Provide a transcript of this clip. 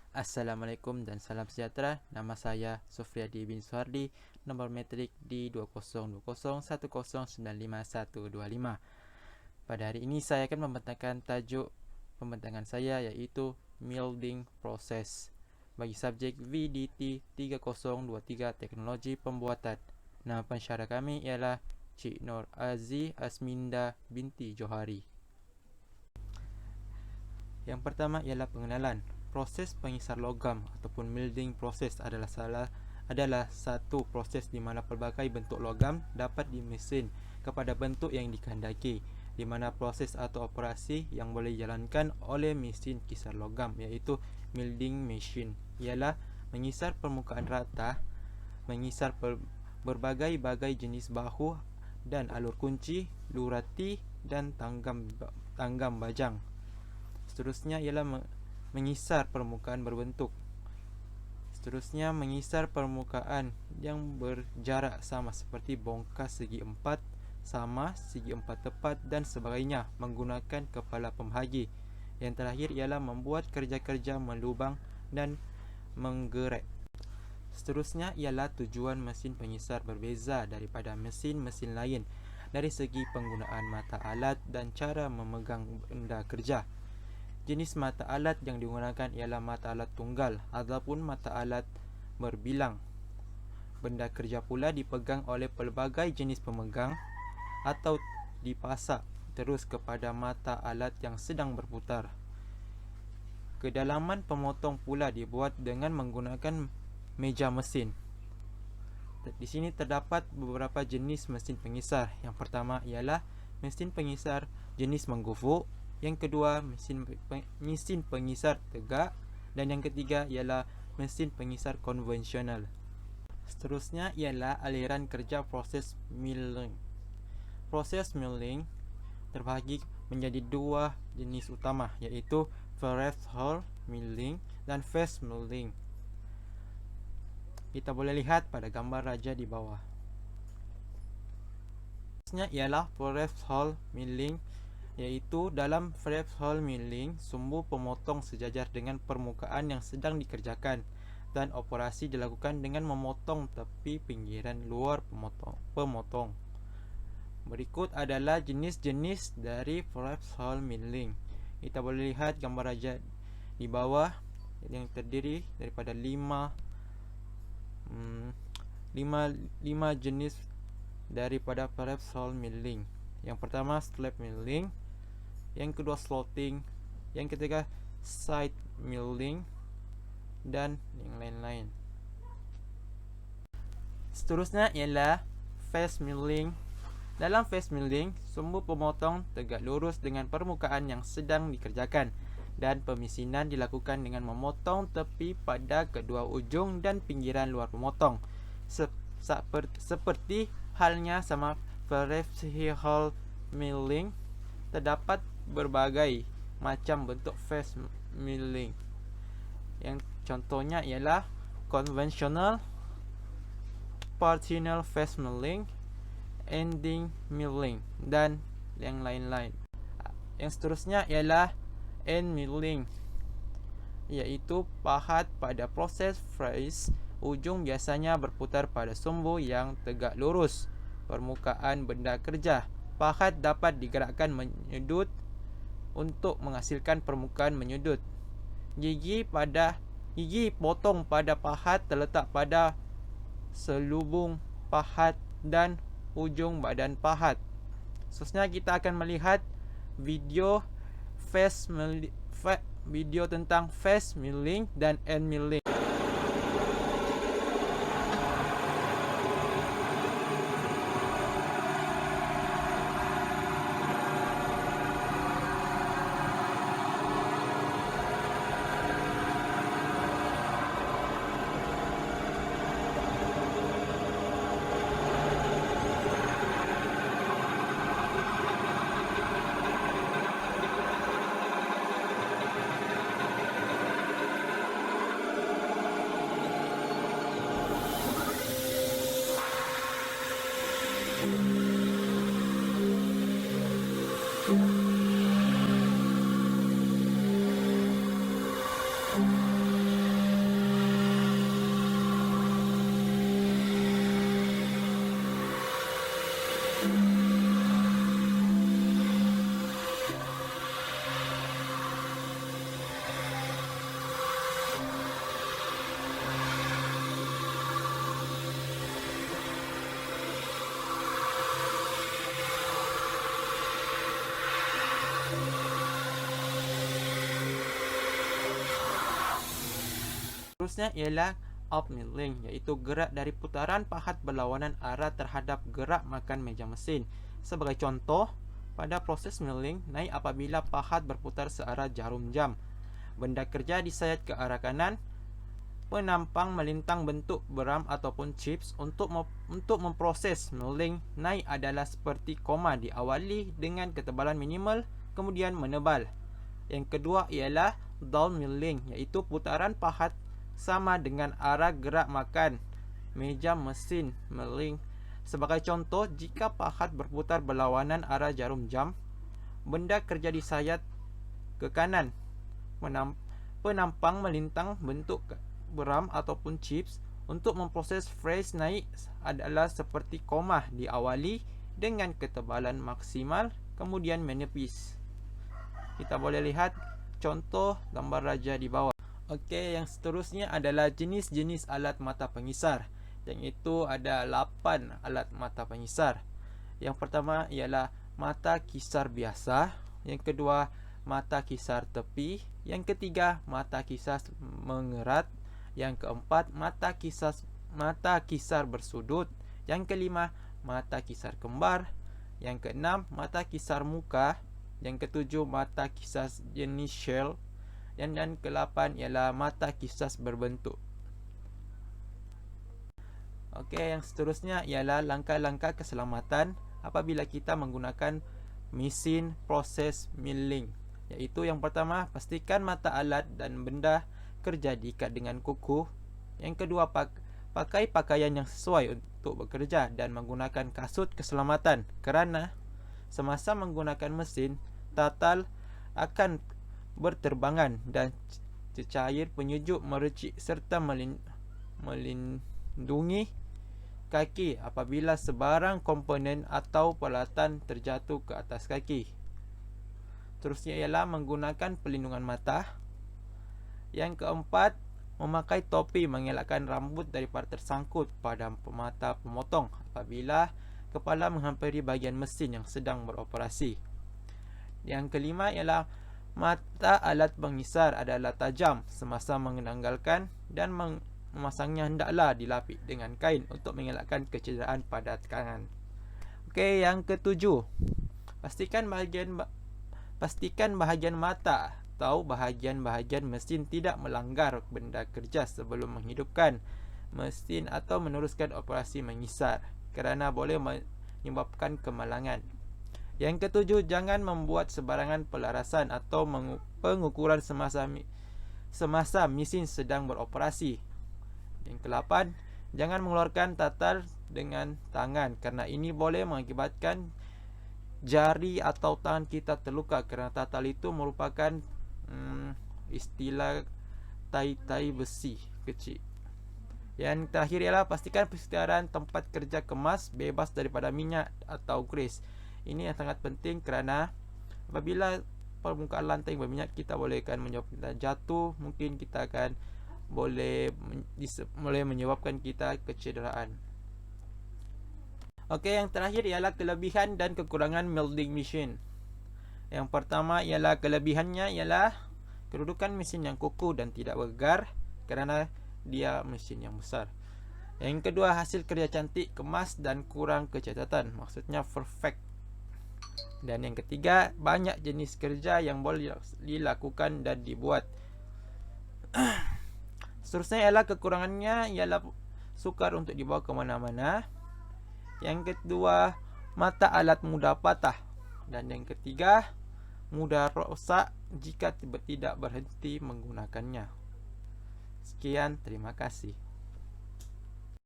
Assalamualaikum dan salam sejahtera. Nama saya Sufriadi bin Suhardi. Nombor metrik di 202010951125. Pada hari ini saya akan membentangkan tajuk pembentangan saya, iaitu Milding Process bagi subjek VDT 3023 Teknologi Pembuatan. Nama pensyarah kami ialah Cik Nur Aziz Asminda binti Johari. Yang pertama ialah pengenalan. Proses pengisar logam ataupun milding proses adalah satu proses di mana pelbagai bentuk logam dapat dimesin kepada bentuk yang dikehendaki, di mana proses atau operasi yang boleh dijalankan oleh mesin kisar logam, iaitu milding machine, ialah mengisar permukaan rata, mengisar berbagai-bagai jenis bahu dan alur kunci, lurati dan tanggam bajang. Seterusnya ialah mengisar permukaan berbentuk. Seterusnya mengisar permukaan yang berjarak sama seperti bongkas segi empat sama, segi empat tepat dan sebagainya menggunakan kepala pembahagi. Yang terakhir ialah membuat kerja-kerja melubang dan menggerek. Seterusnya ialah tujuan mesin pengisar berbeza daripada mesin-mesin lain dari segi penggunaan mata alat dan cara memegang benda kerja. Jenis mata alat yang digunakan ialah mata alat tunggal ataupun mata alat berbilang. Benda kerja pula dipegang oleh pelbagai jenis pemegang atau dipasak terus kepada mata alat yang sedang berputar. Kedalaman pemotong pula dibuat dengan menggunakan meja mesin. Di sini terdapat beberapa jenis mesin pengisar. Yang pertama ialah mesin pengisar jenis menggufuk. Yang kedua, mesin pengisar tegak. Dan yang ketiga ialah mesin pengisar konvensional. Seterusnya ialah aliran kerja proses milling. Proses milling terbahagi menjadi dua jenis utama, iaitu threshold milling dan fast milling. Kita boleh lihat pada gambar raja di bawah. Seterusnya ialah threshold milling, iaitu dalam threshold milling, sumbu pemotong sejajar dengan permukaan yang sedang dikerjakan dan operasi dilakukan dengan memotong tepi pinggiran luar pemotong. Berikut adalah jenis-jenis dari threshold milling. Kita boleh lihat gambar raja di bawah yang terdiri daripada 5 jenis daripada threshold milling. Yang pertama slab milling, yang kedua slotting, yang ketiga side milling dan yang lain-lain. Seterusnya ialah fast milling. Dalam fast milling, sumbu pemotong tegak lurus dengan permukaan yang sedang dikerjakan dan pemisinan dilakukan dengan memotong tepi pada kedua ujung dan pinggiran luar pemotong. Seperti halnya sama threshold milling, terdapat berbagai macam bentuk fast milling. Yang contohnya ialah conventional, partial fast milling, ending milling dan yang lain-lain. Yang seterusnya ialah end milling, iaitu pahat pada proses freeze. Ujung biasanya berputar pada sumbu yang tegak lurus permukaan benda kerja. Pahat dapat digerakkan menyudut untuk menghasilkan permukaan menyudut. Gigi potong pada pahat terletak pada selubung pahat dan ujung badan pahat. Seterusnya kita akan melihat video tentang fast milling dan end milling. seterusnya ialah up milling, iaitu gerak dari putaran pahat berlawanan arah terhadap gerak makan meja mesin. Sebagai contoh, pada proses milling, naik apabila pahat berputar searah jarum jam. Benda kerja disayat ke arah kanan. Penampang melintang bentuk beram ataupun chips. Untuk memproses milling, naik adalah seperti koma, diawali dengan ketebalan minimal, kemudian menebal. Yang kedua ialah down milling, iaitu putaran pahat sama dengan arah gerak makan meja mesin milling. Sebagai contoh, jika pahat berputar berlawanan arah jarum jam, benda kerja disayat ke kanan. Penampang melintang bentuk beram ataupun chips. Untuk memproses phrase naik adalah seperti koma, diawali dengan ketebalan maksimal, kemudian menepis. Kita boleh lihat contoh gambar raja di bawah. Okey, yang seterusnya adalah jenis-jenis alat mata pengisar. Yang itu ada 8 alat mata pengisar. Yang pertama ialah mata kisar biasa. Yang kedua, mata kisar tepi. Yang ketiga, mata kisar mengerat. Yang keempat, mata kisar bersudut. Yang kelima, mata kisar kembar. Yang keenam, mata kisar muka. Yang ketujuh, mata kisar jenis shell. Dan ke-8 ialah mata kisar berbentuk. Okey, yang seterusnya ialah langkah-langkah keselamatan apabila kita menggunakan mesin proses milling. Iaitu yang pertama, pastikan mata alat dan benda kerja diikat dengan kukuh. Yang kedua, pakai pakaian yang sesuai untuk bekerja dan menggunakan kasut keselamatan, kerana semasa menggunakan mesin, tatal akan berterbangan dan cecair penyejuk merecik serta melindungi kaki apabila sebarang komponen atau peralatan terjatuh ke atas kaki. Terusnya ialah menggunakan pelindungan mata. Yang keempat, memakai topi mengelakkan rambut daripada tersangkut pada mata pemotong apabila kepala menghampiri bahagian mesin yang sedang beroperasi. Yang kelima ialah mata alat pengisar adalah tajam semasa menanggalkan dan memasangnya hendaklah dilapik dengan kain untuk mengelakkan kecederaan pada tangan. Okey, yang ketujuh, pastikan bahagian mata atau bahagian-bahagian mesin tidak melanggar benda kerja sebelum menghidupkan mesin atau meneruskan operasi mengisar, kerana boleh menyebabkan kemalangan. Yang ketujuh, jangan membuat sebarangan pelarasan atau pengukuran semasa mesin sedang beroperasi. Yang ke-8, jangan mengeluarkan tatal dengan tangan, kerana ini boleh mengakibatkan jari atau tangan kita terluka, kerana tatal itu merupakan istilah tai-tai besi kecil. Yang terakhir ialah pastikan persediaan tempat kerja kemas, bebas daripada minyak atau grease. Ini yang sangat penting kerana apabila permukaan lantai berminyak, kita boleh menyebabkan jatuh, mungkin kita akan boleh menyebabkan kita kecederaan. Okey, yang terakhir ialah kelebihan dan kekurangan milling machine. Yang pertama ialah kelebihannya ialah kedudukan mesin yang kukuh dan tidak bergegar kerana dia mesin yang besar. Yang kedua, hasil kerja cantik, kemas dan kurang kecacatan, maksudnya perfect. Dan yang ketiga, banyak jenis kerja yang boleh dilakukan dan dibuat. Seterusnya ialah kekurangannya ialah sukar untuk dibawa ke mana-mana. Yang kedua, mata alat mudah patah. Dan yang ketiga, mudah rosak jika tidak berhenti menggunakannya. Sekian, terima kasih.